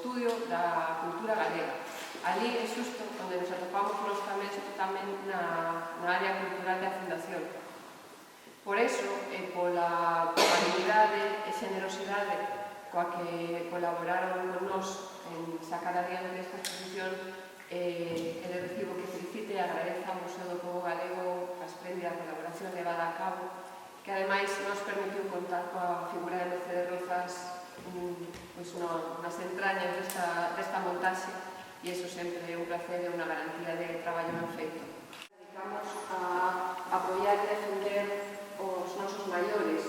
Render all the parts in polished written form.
estudio da cultura galega. Ali é xusto onde nos atopamos nos tamén na área cultural da Fundación. Por eso, e pola habilidade e generosidade coa que colaboraron con nós en sacar adiante esta exposición, e de recibo que felicite e agradece ao Museo do Pobo Galego a espléndida colaboración levada a cabo, que ademais nos permitiu contar coa figura de Mercedes Rozas nas entrañas desta montaxe, e iso sempre é un placer e unha garantía de traballo ben feito. Dedicamos a apoiar e defender os nosos maiores,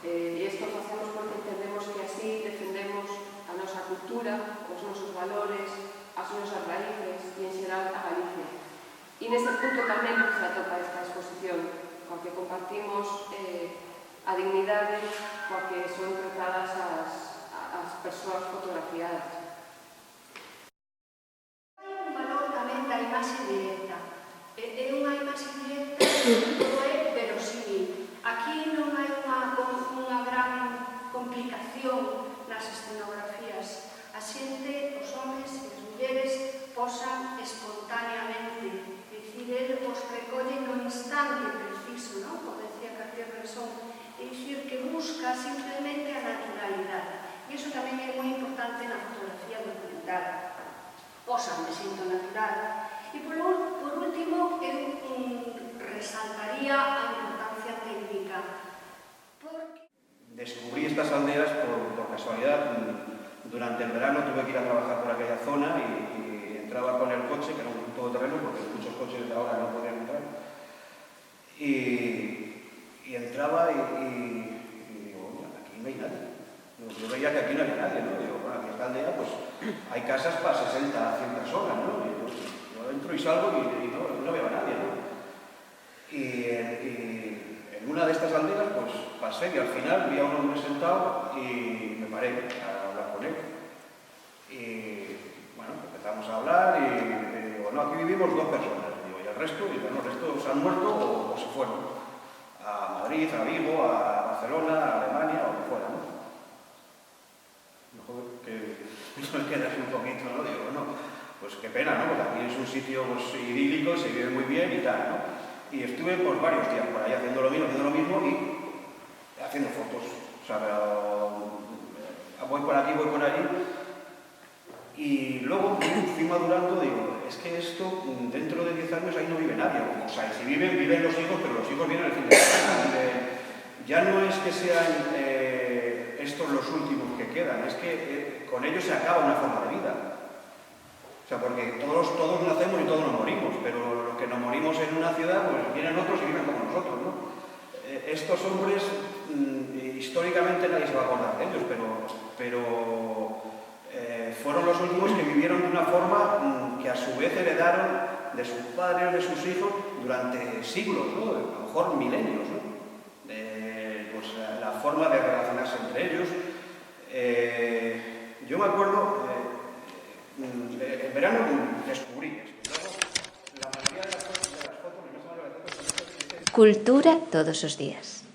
e isto facemos porque entendemos que así defendemos a nosa cultura, os nosos valores, as nosas raíces e, en xeral, a Galicia. E neste punto tamén se atopa esta exposición, coa que compartimos a dignidade coa que son tratadas as persoas fotografiadas. Hai un valor tamén da imaxe directa. É unha imaxe directa que todo é verosímil. Aquí non hai unha gran complicación nas escenografías. A xente, os homens e as mulleres posan espontaneamente. É dicir, el os recolle no instante preciso, non? Como decía Cartier-Bresson. É dicir, que busca simplemente a naturalidade. E iso tamén é moi importante na fotografía documental. Posan de xeito natural. E por último, eu resaltaría a importancia técnica. Descubrí estas aldeas por casualidad. Durante el verano tuve que ir a trabajar por aquella zona y entraba con el coche, que era un todoterreno, porque muchos coches de ahora no podían entrar. Y entraba y digo, bueno, aquí no hay nadie. Yo veía que aquí no había nadie, ¿no? Digo, bueno, aquí en esta aldea pues hay casas para 60, 100 personas, ¿no? Y yo entro y salgo y no veo a nadie, ¿no? Y en una de estas aldeas pues pasé y al final vi a un hombre sentado y me paré a hablar con él. Y bueno, empezamos a hablar y digo, no, aquí vivimos 2 personas. Digo, y el resto se han muerto o se fueron a Madrid, a Vigo, a Barcelona, a Alemania o que fuera, ¿no? Mejor que me quede así un poquito, ¿no? Digo, bueno, pues qué pena, ¿no? Porque aquí es un sitio pues, idílico, se vive muy bien y tal, ¿no? Y estuve pues varios días por ahí haciendo lo mismo y haciendo fotos. O sea, voy por aquí, voy por allí. Y luego fui madurando, digo, es que esto dentro de 10 años ahí no vive nadie. O sea, si viven los hijos, pero los hijos vienen al fin de semana. Ya no es que sean estos los últimos que quedan, es que con ellos se acaba una forma de vida. O sea, porque todos nacemos y todos nos morimos, pero los que nos morimos en una ciudad, pues vienen otros y viven como nosotros, ¿no? Estos hombres, históricamente nadie se va a acordar de ellos, pero fueron los últimos que vivieron de una forma que a su vez heredaron de sus padres, de sus hijos, durante siglos, ¿no? A lo mejor milenios, ¿no? Pues la forma de relacionarse entre ellos. Yo me acuerdo, en verano descubrí esto. Luego, la mayoría de las fotos... Cultura todos os días.